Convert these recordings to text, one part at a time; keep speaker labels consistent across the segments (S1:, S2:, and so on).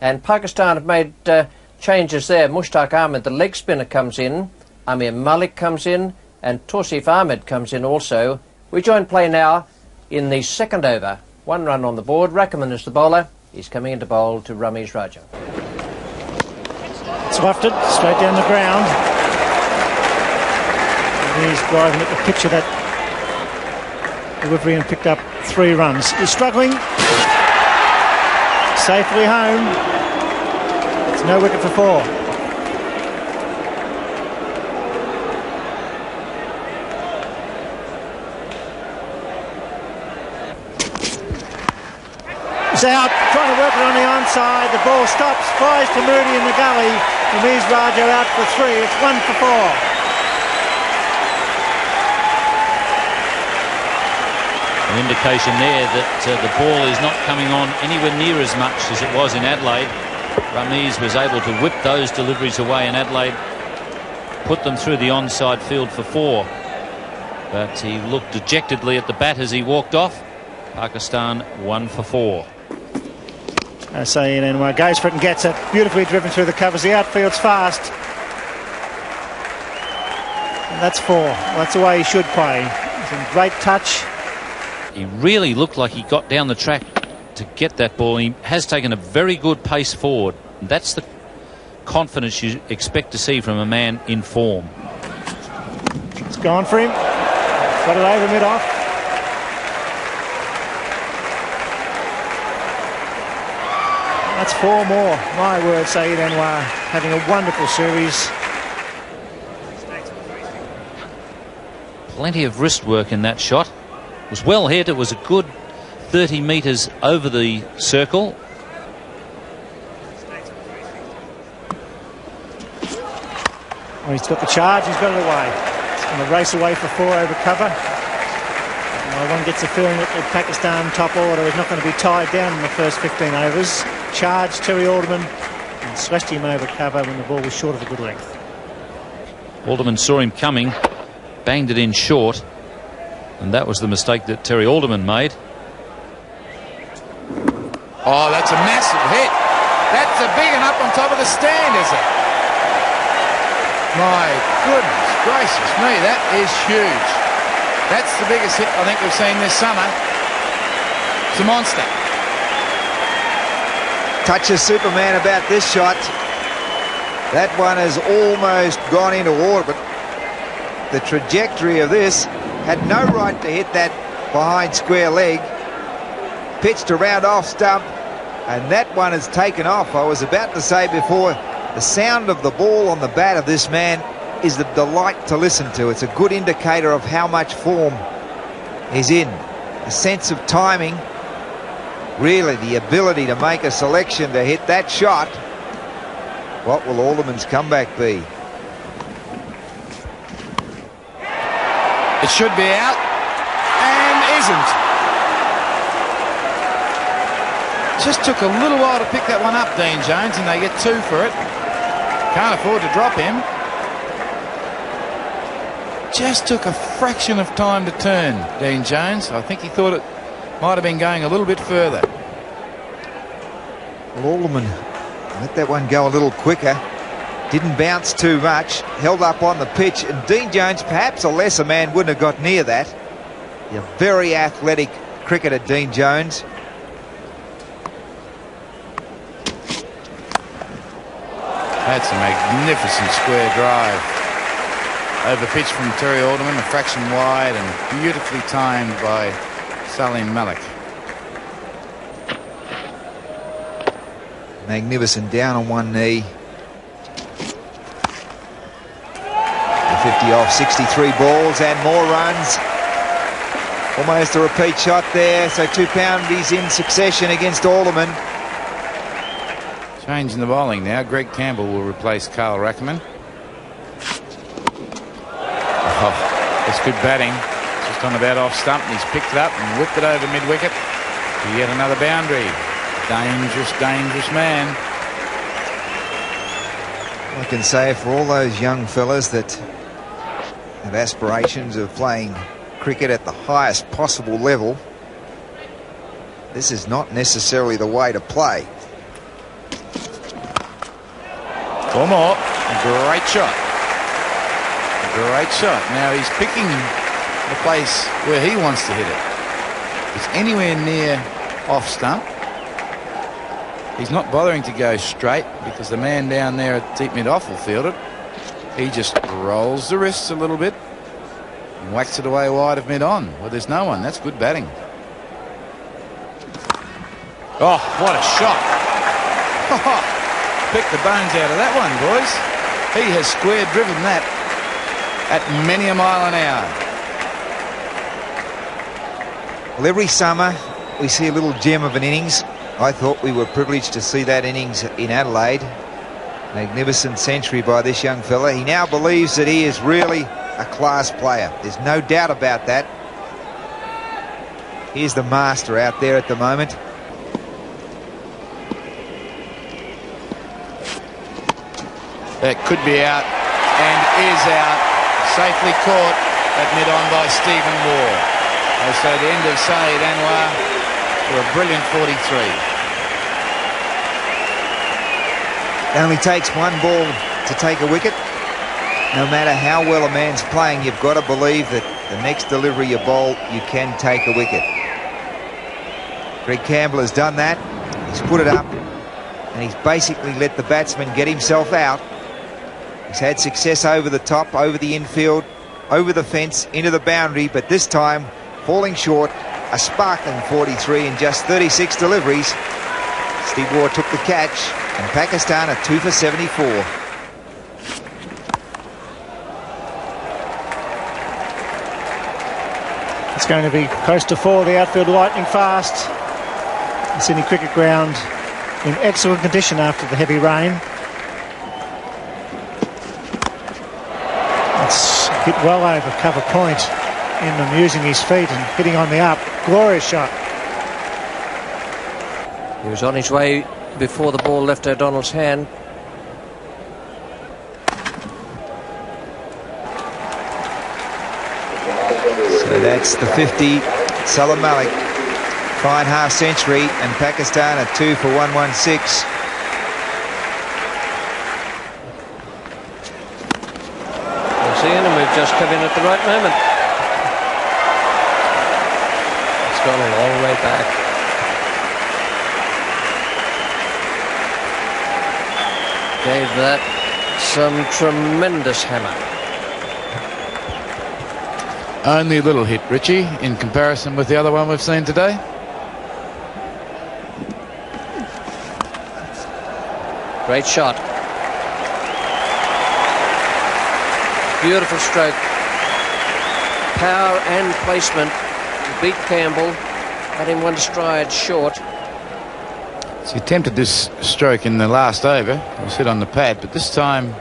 S1: And Pakistan have made changes there. Mushtaq Ahmed, the leg spinner, comes in. Amir Malik comes in. And Tausif Ahmed comes in also. We join play now in the second over. 1 run on the board. Rackerman is the bowler. He's coming in to bowl to Ramesh Raja.
S2: It's wafted straight down the ground. And he's driving at the pitch of that delivery and picked up 3 runs. He's struggling. Safely home. It's no wicket for 4. He's out, trying to work it on the onside. The ball stops, flies to Moody in the gully. Ramesh Raja out for 3. It's 1 for 4.
S3: An indication there that the ball is not coming on anywhere near as much as it was in Adelaide. Ramesh was able to whip those deliveries away in Adelaide, put them through the onside field for 4. But he looked dejectedly at the bat as he walked off. Pakistan 1 for 4.
S2: Saeed goes for it and gets it. Beautifully driven through the covers. The outfield's fast. And that's 4. That's the way he should play. He's in great touch.
S3: He really looked like he got down the track to get that ball. He has taken a very good pace forward. And that's the confidence you expect to see from a man in form.
S2: It's gone for him. Got it over mid-off. That's 4 more. My word, Saeed Anwar having a wonderful series.
S3: Plenty of wrist work in that shot. It was well hit. It was a good 30 metres over the circle.
S2: Well, he's got the charge. He's got it away. He's going to race away for 4 over cover. One gets a feeling that the Pakistan top order is not going to be tied down in the first 15 overs. Charged Terry Alderman and slashed him over cover when the ball was short of a good length.
S3: Alderman saw him coming, banged it in short, and that was the mistake that Terry Alderman made.
S4: Oh, that's a massive hit. That's a big one up on top of the stand, is it? My goodness gracious me, that is huge. That's the biggest hit I think we've seen this summer. It's a monster.
S5: Touch of Superman about this shot. That one has almost gone into orbit. The trajectory of this had no right to hit that behind square leg. Pitched around off stump, and that one has taken off. I was about to say before, the sound of the ball on the bat of this man is a delight to listen to. It's a good indicator of how much form he's in. A sense of timing, really the ability to make a selection to hit that shot. What will Alderman's comeback be?
S4: It should be out and isn't. Just took a little while to pick that one up, Dean Jones, and they get 2 for it. Can't afford to drop him. Just took a fraction of time to turn, Dean Jones. I think he thought it might have been going a little bit further.
S5: Well, Alderman let that one go a little quicker. Didn't bounce too much. Held up on the pitch. And Dean Jones, perhaps a lesser man, wouldn't have got near that. A very athletic cricketer, Dean Jones.
S4: That's a magnificent square drive. Over pitch from Terry Alderman, a fraction wide and beautifully timed by Salim Malik.
S5: Magnificent down on one knee. 50 off 63 balls and more runs. Almost a repeat shot there. So 2 poundies in succession against Alderman.
S4: Changing the bowling now. Greg Campbell will replace Carl Rackerman. Oh, that's good batting. Just on the bat off stump, and he's picked it up and whipped it over mid-wicket to yet another boundary. Dangerous, dangerous man.
S5: I can say for all those young fellas that have aspirations of playing cricket at the highest possible level, this is not necessarily the way to play.
S4: 4 more. Great shot. Great shot. Now he's picking the place where he wants to hit it. If it's anywhere near off stump, he's not bothering to go straight because the man down there at deep mid-off will field it. He just rolls the wrists a little bit and whacks it away wide of mid-on. Well, there's no one. That's good batting. Oh, what a shot. Pick the bones out of that one, boys. He has square driven that at many a mile an hour.
S5: Well, every summer we see a little gem of an innings. I thought we were privileged to see that innings in Adelaide. Magnificent century by this young fella. He now believes that he is really a class player. There's no doubt about that. Here's the master out there at the moment.
S4: That could be out and is out. Safely caught at mid-on by Stephen Waugh. And so the end of Saeed Anwar for a brilliant 43.
S5: It only takes one ball to take a wicket. No matter how well a man's playing, you've got to believe that the next delivery you bowl, you can take a wicket. Greg Campbell has done that. He's put it up and he's basically let the batsman get himself out. He's had success over the top, over the infield, over the fence, into the boundary, but this time falling short. A sparkling 43 in just 36 deliveries. Steve Waugh took the catch, and Pakistan are 2 for 74.
S2: It's going to be close to 4. The outfield lightning fast. The Sydney Cricket Ground in excellent condition after the heavy rain. It's hit well over cover point. Inman using his feet and hitting on the up. Glorious shot.
S1: He was on his way before the ball left O'Donnell's hand.
S5: So that's the 50. Salim Malik, fine half century, and Pakistan are 2 for 116.
S1: And we've just come in at the right moment. It's gone a long way back. Gave that some tremendous hammer.
S4: Only a little hit, Richie, in comparison with the other one we've seen today.
S1: Great shot. Beautiful stroke. Power and placement. Beat Campbell. Had him one stride short.
S4: So he attempted this stroke in the last over. It was hit on the pad, but this time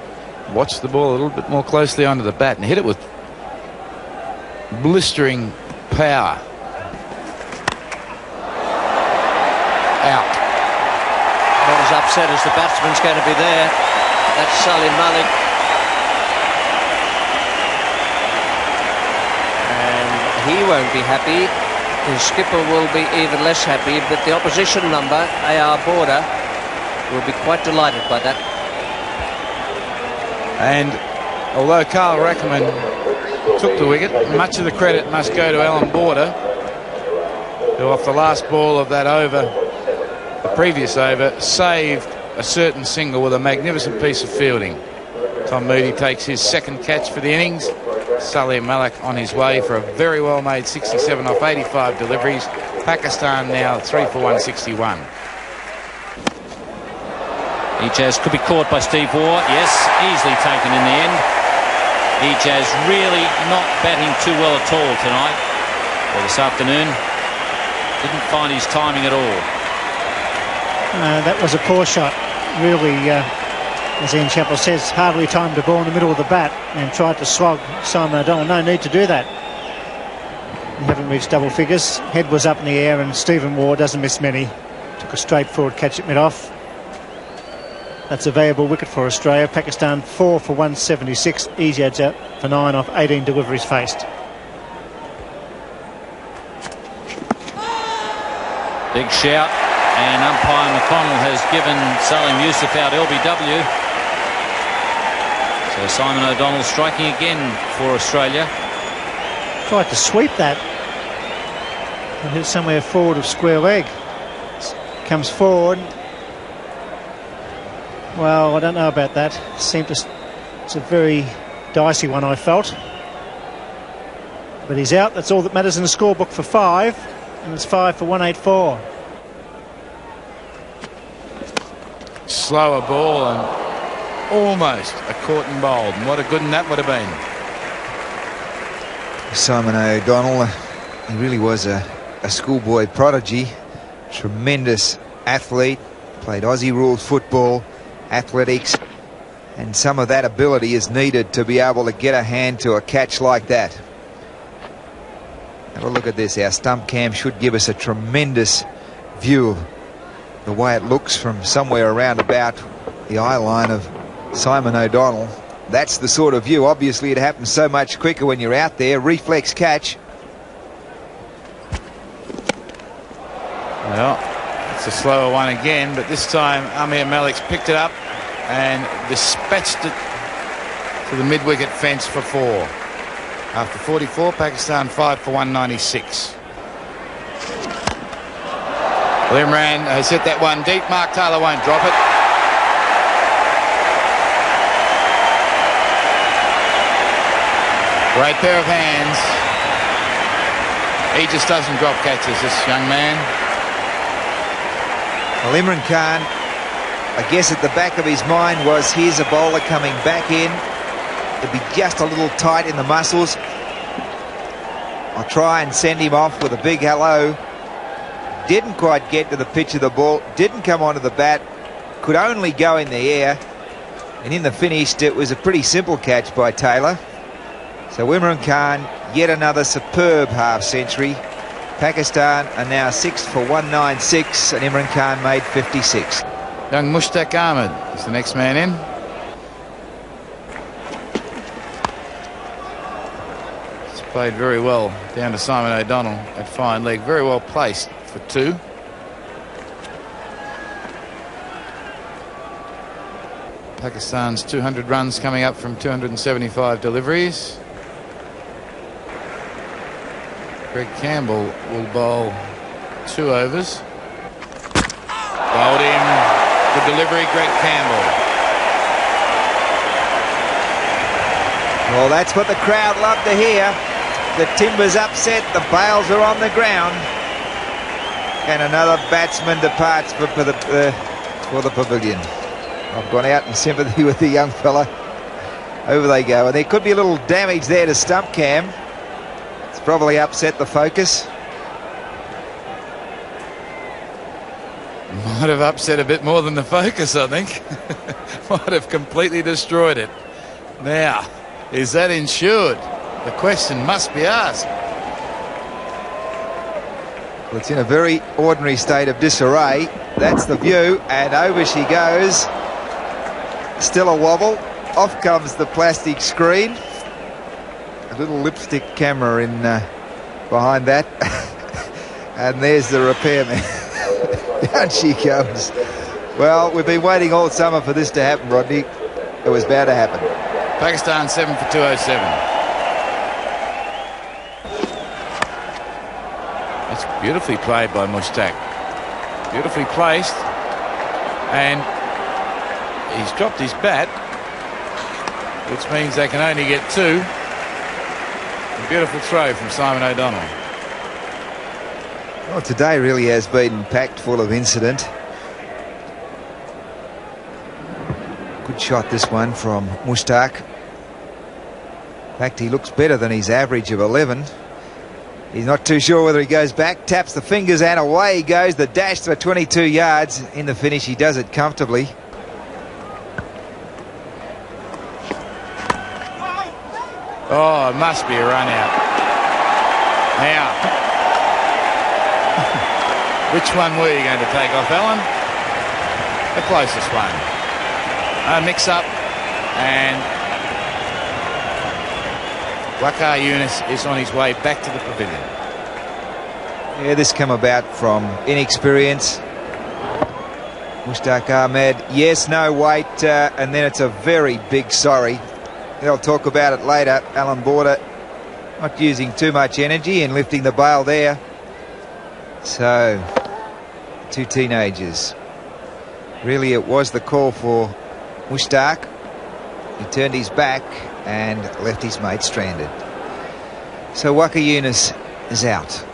S4: watched the ball a little bit more closely onto the bat and hit it with blistering power. Out.
S1: Not as upset as the batsman's going to be there. That's Salim Malik. He won't be happy. His skipper will be even less happy, but the opposition number, AR Border, will be quite delighted by that.
S4: And although Carl Rackerman took the wicket, much of the credit must go to Alan Border, who off the last ball of that over, the previous over, saved a certain single with a magnificent piece of fielding. Tom Moody takes his second catch for the innings. Salim Malik on his way for a very well made 67 off 85 deliveries. Pakistan now 3 for 161.
S3: Ijaz could be caught by Steve Waugh. Yes, easily taken in the end. Ijaz really not batting too well at all tonight, or this afternoon. Didn't find his timing at all.
S2: That was a poor shot. Really, as Ian Chappell says, hardly timed the ball in the middle of the bat and tried to slog Simon O'Donnell. No need to do that. You haven't reached double figures. Head was up in the air and Stephen Waugh doesn't miss many. Took a straightforward catch at mid-off. That's a valuable wicket for Australia. Pakistan 4 for 176. Ijaz out for 9 off 18 deliveries faced.
S3: Big shout, and umpire McConnell has given Salim Yusuf out LBW. So Simon O'Donnell striking again for Australia.
S2: Tried to sweep that. It hit somewhere forward of square leg. Comes forward. Well, I don't know about that. It's a very dicey one, I felt. But he's out. That's all that matters in the scorebook for 5. And it's 5 for 184.
S4: Slower ball and almost a caught and bowled. And what a good one that would have been.
S5: Simon O'Donnell, he really was a schoolboy prodigy. Tremendous athlete. Played Aussie rules football, athletics. And some of that ability is needed to be able to get a hand to a catch like that. Have a look at this. Our stump cam should give us a tremendous view of the way it looks from somewhere around about the eye line of Simon O'Donnell. That's the sort of view. Obviously it happens so much quicker when you're out there. Reflex catch.
S4: Well, it's a slower one again, but this time Amir Malik's picked it up and dispatched it to the mid-wicket fence for 4. After 44, Pakistan 5 for 196. Limran has hit that one deep. Mark Taylor won't drop it. Great pair of hands. He just doesn't drop catches, this young man.
S5: Well, Imran Khan, I guess at the back of his mind was, here's a bowler coming back in. It'd be just a little tight in the muscles. I'll try and send him off with a big hello. Didn't quite get to the pitch of the ball. Didn't come onto the bat. Could only go in the air. And in the finish, it was a pretty simple catch by Taylor. So Imran Khan, yet another superb half-century. Pakistan are now 6 for 196, and Imran Khan made 56.
S4: Young Mushtaq Ahmed is the next man in. It's played very well down to Simon O'Donnell at fine leg. Very well placed for 2. Pakistan's 200 runs coming up from 275 deliveries. Greg Campbell will bowl 2 overs. Bowled him. The delivery, Greg Campbell.
S5: Well, that's what the crowd love to hear. The timber's upset, the bails are on the ground. And another batsman departs for the pavilion. I've gone out in sympathy with the young fella. Over they go. And there could be a little damage there to stump cam. It's probably upset the focus.
S4: Might have upset a bit more than the focus, I think. Might have completely destroyed it. Now, is that insured? The question must be asked.
S5: Well, it's in a very ordinary state of disarray. That's the view, and over she goes. Still a wobble. Off comes the plastic screen. A little lipstick camera in behind that. And there's the repairman. Down she comes. Well, we've been waiting all summer for this to happen, Rodney. It was bound to happen.
S4: Pakistan 7 for 207. That's beautifully played by Mushtaq. Beautifully placed. And he's dropped his bat, which means they can only get 2. A beautiful throw from Simon O'Donnell.
S5: Well, today really has been packed full of incident. Good shot, this one from Mushtaq. In fact, he looks better than his average of 11. He's not too sure whether he goes back, taps the fingers, and away he goes. The dash for 22 yards. In the finish, he does it comfortably.
S4: Oh, it must be a run out. Now, which one were you going to take off, Alan? The closest one. A mix-up, and Waqar Younis is on his way back to the pavilion.
S5: Yeah, this come about from inexperience. Mushtaq Ahmed, yes, no, wait, and then it's a very big sorry. they'll talk about it later. Alan Border not using too much energy and lifting the bail there. So, two teenagers. Really, it was the call for Mushtaq. He turned his back and left his mate stranded. So Waqar Younis is out.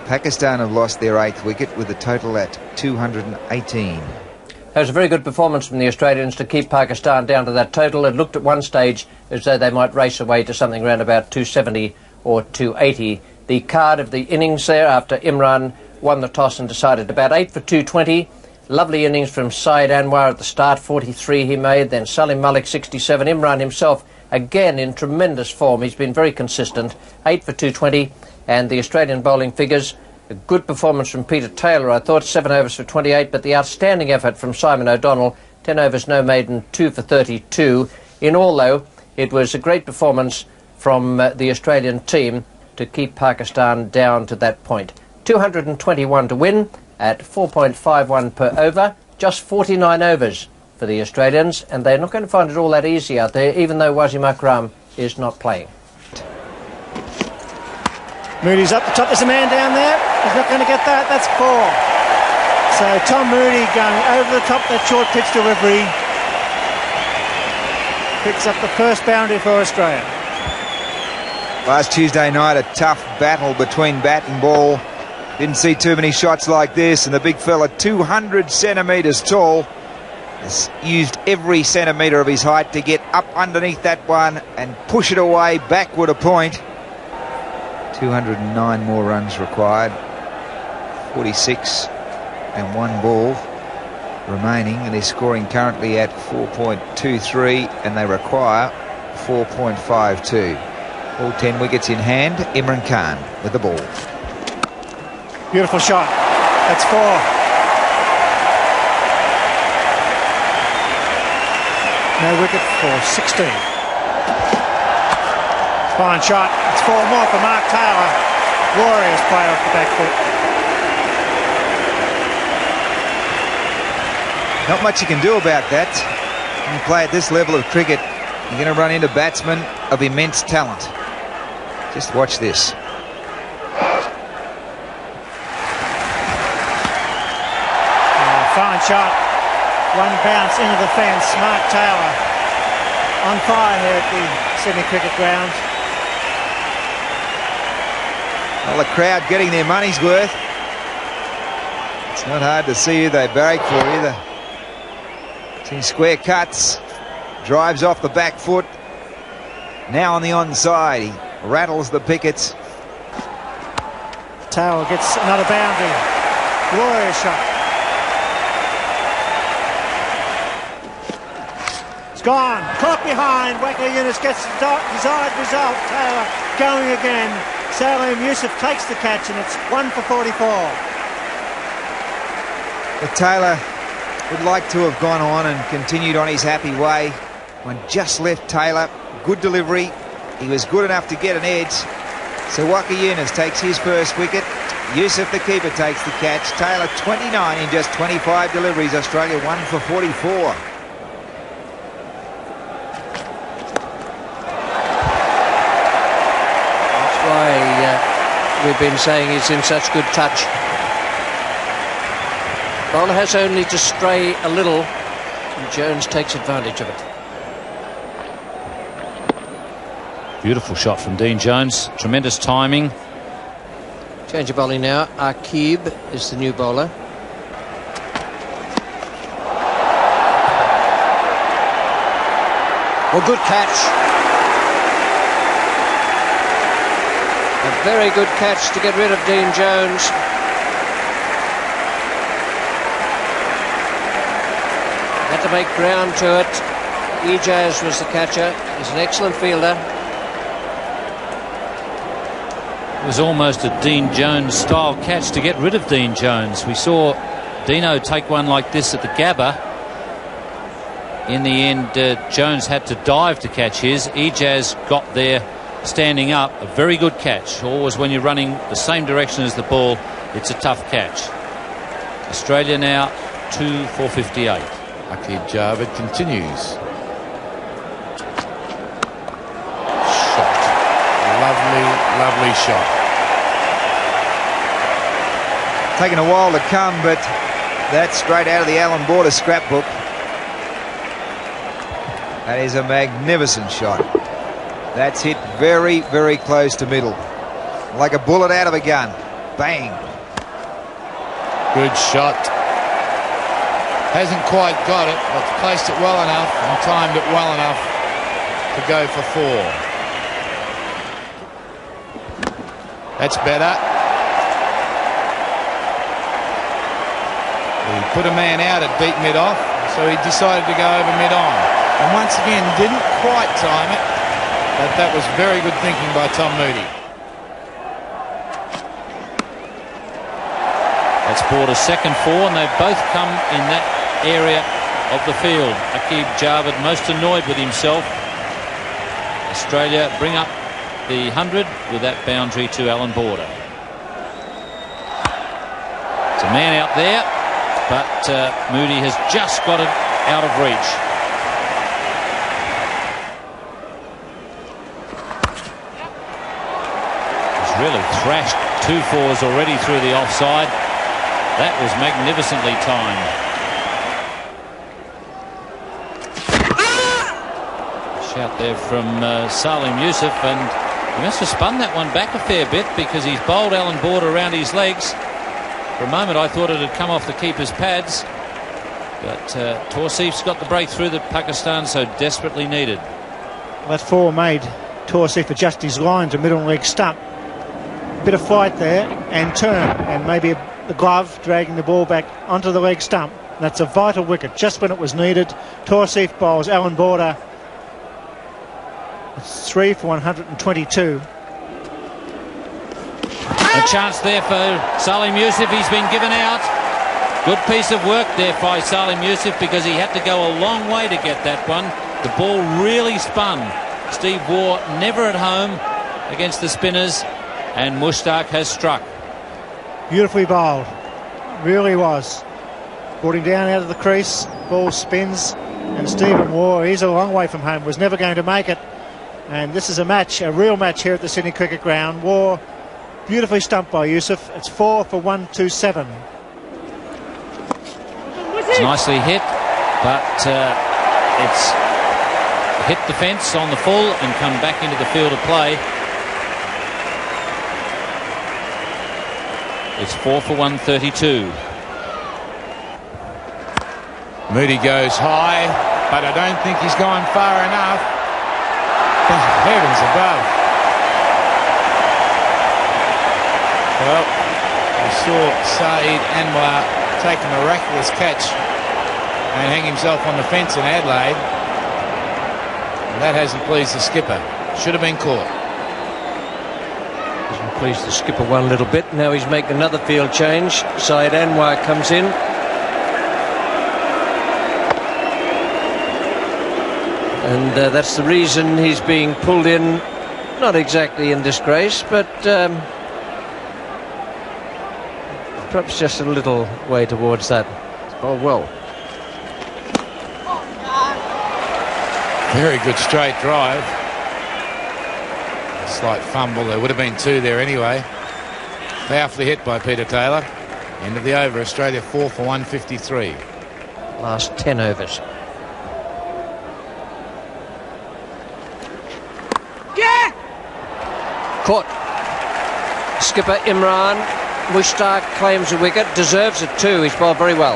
S5: Pakistan have lost their 8th wicket with a total at 218.
S1: That was a very good performance from the Australians to keep Pakistan down to that total. It looked at one stage as though they might race away to something around about 270 or 280. The card of the innings there after Imran won the toss and decided about 8 for 220. Lovely innings from Syed Anwar at the start, 43 he made, then Salim Malik 67. Imran himself again in tremendous form. He's been very consistent, 8 for 220. And the Australian bowling figures, a good performance from Peter Taylor, I thought, 7 overs for 28, but the outstanding effort from Simon O'Donnell, 10 overs no maiden, 2 for 32. In all, though, it was a great performance from the Australian team to keep Pakistan down to that point. 221 to win at 4.51 per over, just 49 overs for the Australians, and they're not going to find it all that easy out there, even though Wasim Akram is not playing.
S2: Moody's up the top. There's a man down there. He's not going to get that. That's 4. So Tom Moody going over the top that short pitch delivery. Picks up the first boundary for Australia.
S5: Last Tuesday night, a tough battle between bat and ball. Didn't see too many shots like this, and the big fella, 200 centimetres tall, has used every centimetre of his height to get up underneath that one and push it away backward a point. 209 more runs required, 46 and 1 ball remaining, and they're scoring currently at 4.23 and they require 4.52. All 10 wickets in hand. Imran Khan with the ball.
S2: Beautiful shot. That's 4. No wicket for 16. Fine shot. It's 4 more for Mark Taylor. Glorious play off the back foot.
S5: Not much you can do about that. When you play at this level of cricket, you're going to run into batsmen of immense talent. Just watch this.
S2: Fine shot. One bounce into the fence. Mark Taylor on fire here at the Sydney Cricket Ground.
S5: Well, the crowd getting their money's worth. It's not hard to see who they barrack for either. See square cuts. Drives off the back foot. Now on the onside. He rattles the pickets.
S2: Taylor gets another boundary. Glorious shot. It's gone. Caught behind. Waqar Younis gets the desired result. Taylor going again. Salim Yusuf takes the catch, and it's 1 for 44.
S5: But Taylor would like to have gone on and continued on his happy way. One just left Taylor. Good delivery. He was good enough to get an edge. So Waqar Younis takes his first wicket. Yusuf, the keeper, takes the catch. Taylor 29 in just 25 deliveries. Australia 1 for 44.
S1: We've been saying he's in such good touch. Bowler has only to stray a little, and Jones takes advantage of it.
S3: Beautiful shot from Dean Jones. Tremendous timing.
S1: Change of bowling now. Aqib is the new bowler. Well, good catch. A very good catch to get rid of Dean Jones. Had to make ground to it. Ijaz was the catcher. He's an excellent fielder.
S3: It was almost a Dean Jones style catch to get rid of Dean Jones. We saw Dino take one like this at the Gabba. In the end, Jones had to dive to catch his. Ijaz got there standing up. A very good catch. Always when you're running the same direction as the ball, it's a tough catch. Australia now 2 for 58.
S4: Aqib Javed continues. lovely, lovely shot.
S5: Taking a while to come, but that's straight out of the Alan Border scrapbook. That is a magnificent shot. That's hit very, very close to middle. Like a bullet out of a gun. Bang.
S4: Good shot. Hasn't quite got it, but placed it well enough and timed it well enough to go for 4. That's better. He put a man out at deep mid-off, so he decided to go over mid-on. And once again, didn't quite time it, but that was very good thinking by Tom Moody.
S3: That's Border's second 4, and they've both come in that area of the field. Aqib Javed most annoyed with himself. Australia bring up the 100 with that boundary to Alan Border. It's a man out there, but Moody has just got it out of reach. He's really thrashed 2 4s already through the offside. That was magnificently timed. Shout there from Salim Yusuf, and he must have spun that one back a fair bit because he's bowled Alan Border around his legs. For a moment I thought it had come off the keeper's pads, but Tauseef's got the breakthrough that Pakistan so desperately needed.
S2: That 4 made Tauseef adjust his line to middle leg stump. Bit of fight there and turn, and maybe the glove dragging the ball back onto the leg stump. That's a vital wicket just when it was needed. Tauseef bowls Alan Border. It's 3 for 122.
S3: A chance there for Salim Yusuf. He's been given out. Good piece of work there by Salim Yusuf, because he had to go a long way to get that one. The ball really spun. Steve Waugh never at home against the spinners, and Mushtaq has struck.
S2: Beautifully bowled. Really was. Brought him down out of the crease. Ball spins, and Stephen Waugh, he's a long way from home, was never going to make it. And this is a match, a real match here at the Sydney Cricket Ground. Waugh beautifully stumped by Yusuf. It's 4 for 127.
S3: It's nicely hit, but it's hit the fence on the full and come back into the field of play. It's 4 for 132.
S4: Moody goes high, but I don't think he's gone far enough. Heavens above. Well, we saw Saeed Anwar take a miraculous catch and hang himself on the fence in Adelaide. And that hasn't pleased the skipper. Should have been caught.
S1: Hasn't pleased the skipper one little bit. Now he's making another field change. Saeed Anwar comes in. And that's the reason he's being pulled in, not exactly in disgrace, but perhaps just a little way towards that. Oh, well.
S4: Very good straight drive. A slight fumble. There would have been 2 there anyway. Powerfully hit by Peter Taylor. End of the over. Australia 4 for 153.
S1: Last 10 overs. Caught. Skipper Imran Mushtaq claims a wicket, deserves it too. He's bowled very well.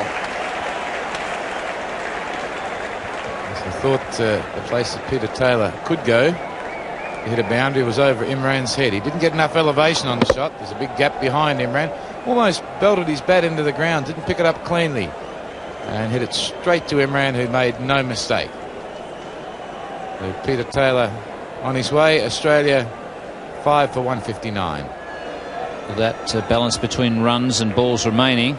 S4: I thought the place that Peter Taylor could go, he hit a boundary, was over Imran's head. He didn't get enough elevation on the shot. There's a big gap behind Imran. Almost belted his bat into the ground, didn't pick it up cleanly, and hit it straight to Imran, who made no mistake. So Peter Taylor on his way. Australia 5 for 159.
S3: That balance between runs and balls remaining.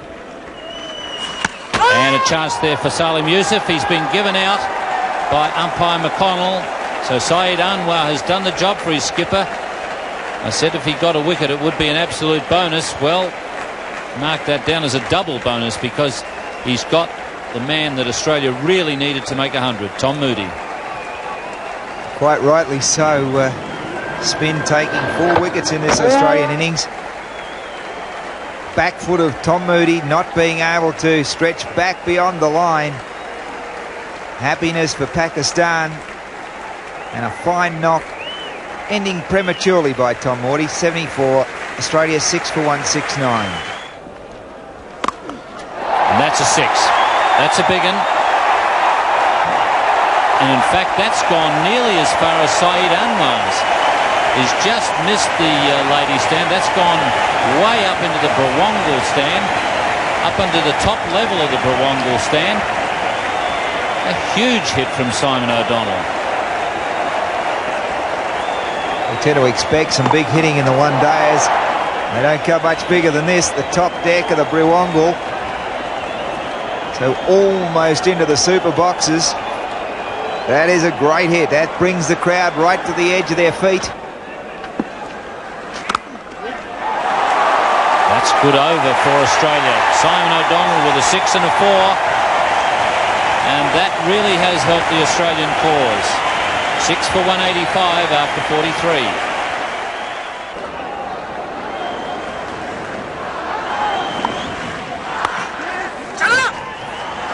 S3: And a chance there for Salim Yusuf. He's been given out by umpire McConnell. So Saeed Anwar has done the job for his skipper. I said if he got a wicket it would be an absolute bonus. Well, mark that down as a double bonus, because he's got the man that Australia really needed to make 100, Tom Moody.
S5: Quite rightly so. Spin taking 4 wickets in this Australian innings. Back foot of Tom Moody not being able to stretch back beyond the line. Happiness for Pakistan. And a fine knock ending prematurely by Tom Moody. 74, Australia 6 for 169.
S3: And that's a 6. That's a big one. And in fact, that's gone nearly as far as Saeed Anwar's. He's just missed the ladies' stand. That's gone way up into the Brawongal stand, up into the top level of the Brawongal stand. A huge hit from Simon O'Donnell.
S5: We tend to expect some big hitting in the one-dayers. They don't come much bigger than this. The top deck of the Brawongal. So almost into the super boxes. That is a great hit. That brings the crowd right to the edge of their feet.
S3: That's good over for Australia. Simon O'Donnell with a 6 and a 4. And that really has helped the Australian cause. 6 for 185 after 43.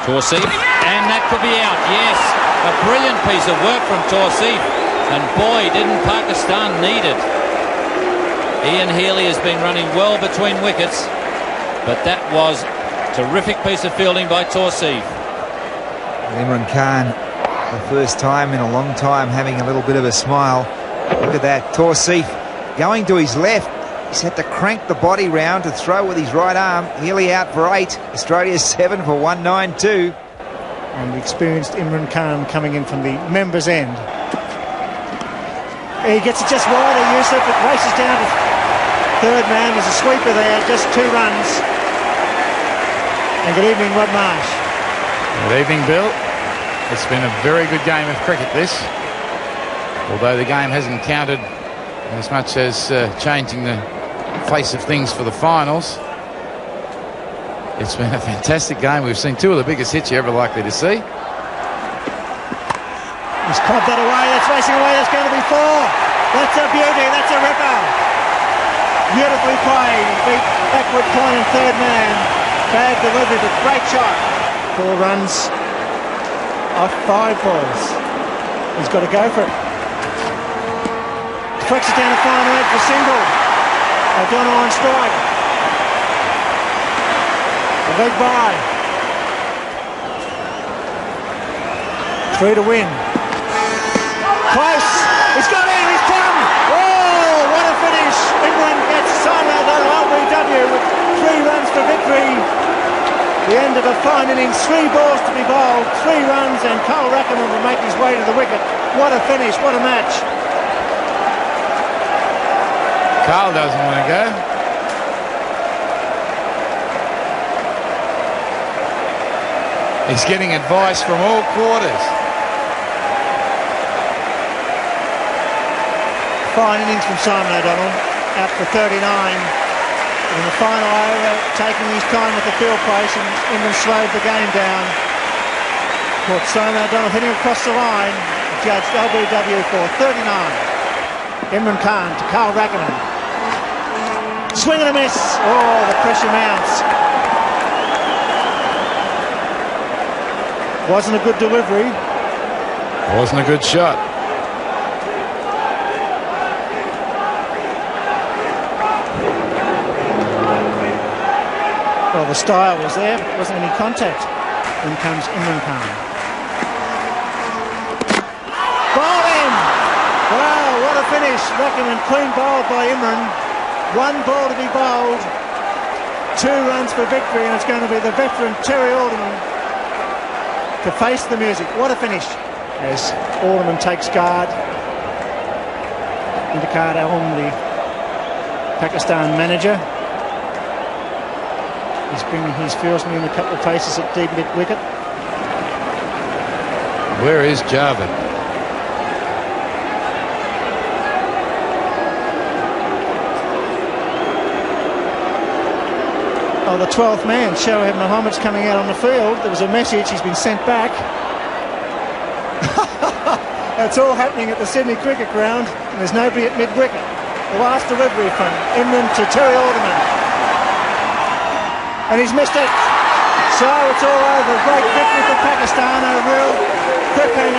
S3: Torsey, and that could be out, yes. A brilliant piece of work from Torsey, and boy, didn't Pakistan need it. Ian Healy has been running well between wickets, but that was a terrific piece of fielding by Torsey.
S5: Imran Khan, the first time in a long time, having a little bit of a smile. Look at that, Torsey going to his left. He's had to crank the body round to throw with his right arm. Healy out for 8. Australia 7 for 192.
S2: And the experienced Imran Khan coming in from the members' end. He gets it just wider, Yusuf. It races down to third man. There's a sweeper there, just 2 runs. And good evening, Rod Marsh.
S4: Good evening, Bill. It's been a very good game of cricket, this. Although the game hasn't counted as much as changing the face of things for the finals. It's been a fantastic game. We've seen 2 of the biggest hits you're ever likely to see.
S2: He's clubbed that away. That's racing away. That's going to be 4. That's a beauty. That's a ripper. Beautifully played. Beat backward point and third man. Bad delivery, but great shot. 4 runs off 5 balls. He's got to go for it. Flicks it down the final edge for single. O'Donnell on strike. A big bye. 3 to win. Close. He's got in. He's done. Oh, what a finish. England gets Simon O'Donnell LBW with 3 runs for victory. The end of a fine innings. 3 balls to be bowled. 3 runs, and Carl Rackham will make his way to the wicket. What a finish. What a match.
S4: Carl doesn't want to go. He's getting advice from all quarters.
S2: Fine innings from Simon O'Donnell, out for 39. In the final over, taking his time with the field place, and England slowed the game down. Caught Simon O'Donnell hitting across the line, judged LBW for 39. Imran Khan to Carl Rackham. Swing and a miss. Oh, the pressure mounts. Wasn't a good delivery.
S4: Wasn't a good shot.
S2: Well, the style was there, but wasn't any contact. In comes Imran Khan. Ball in! Wow, what a finish. Rackham and clean bowled by Imran. 1 ball to be bowled. 2 runs for victory, and it's going to be the veteran Terry Alderman to face the music. What a finish. As Alderman takes guard. Indicard Alam, the Pakistan manager. He's bringing his fieldsman in a couple of paces at deep mid-wicket.
S4: Where is Javed?
S2: Oh, the 12th man, Shoaib Mohammed's coming out on the field. There was a message, he's been sent back. It's all happening at the Sydney Cricket Ground, and there's nobody at mid-wicket. The last delivery from Imran to Terry Alderman. And he's missed it. So it's all over. Great victory for Pakistan, a real quick hang on.